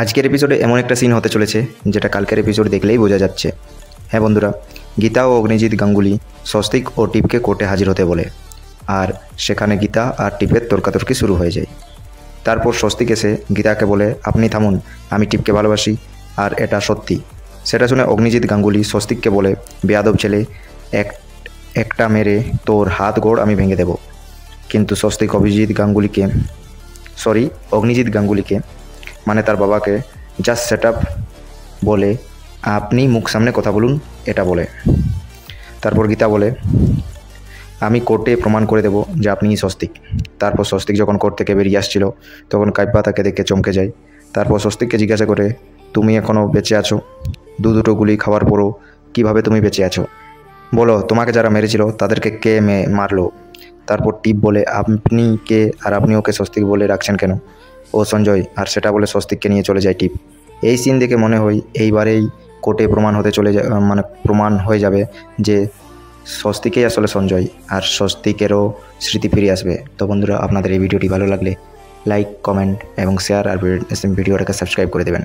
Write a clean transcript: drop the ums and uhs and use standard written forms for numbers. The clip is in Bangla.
আজকের এপিসোডে এমন একটা সিন হতে চলেছে যেটা কালকের এপিসোড দেখলেই বোঝা যাচ্ছে। হ্যাঁ বন্ধুরা, গীতা ও অগ্নিজিৎ গাঙ্গুলি স্বস্তিক ও টিপকে কোর্টে হাজির হতে বলে, আর সেখানে গীতা আর টিপের তর্কাতর্কি শুরু হয়ে যায়। তারপর স্বস্তিক এসে গীতাকে বলে, আপনি থামুন, আমি টিপকে ভালোবাসি আর এটা সত্যি। সেটা শুনে অগ্নিজিৎ গাঙ্গুলি স্বস্তিককে বলে, বেয়াদব ছেলে, একটা মেরে তোর হাত গোড় আমি ভেঙে দেব। কিন্তু স্বস্তিক অগ্নিজিৎ গাঙ্গুলিকে মানে তার বাবাকে জাস্ট সেট আপ বলে, আপনি মুখ সামনে কথা বলুন, এটা বলে। তারপর গীতা বলে, আমি কোর্টে প্রমাণ করে দেব যে আপনিই স্বস্তিক। তারপর স্বস্তিক যখন কোর্ট থেকে বেরিয়ে আসছিল তখন কাব্যা তাকে দেখে চমকে যায়। তারপর স্বস্তিককে জিজ্ঞাসা করে, তুমি এখনও বেঁচে আছো? দুটো গুলি খাওয়ার পরও কীভাবে তুমি বেঁচে আছো? বলো, তোমাকে যারা মেরেছিল তাদেরকে কে মারলো? তারপর টিপ বলে, আপনি কে আর আপনি ওকে স্বস্তিক বলে রাখছেন কেন? ও সঞ্জয়, আর সেটা বলে স্বস্তিককে নিয়ে চলে যায় টিপ। এই সিন দেখে মনে হয় এইবারেই কোর্টে প্রমাণ হয়ে যাবে যে স্বস্তিকেই আসলে সঞ্জয়, আর স্বস্তিকেরও স্মৃতি ফিরে আসবে। তো বন্ধুরা, আপনাদের এই ভিডিওটি ভালো লাগলে লাইক, কমেন্ট এবং শেয়ার আর ভিডিওটাকে সাবস্ক্রাইব করে দেবেন।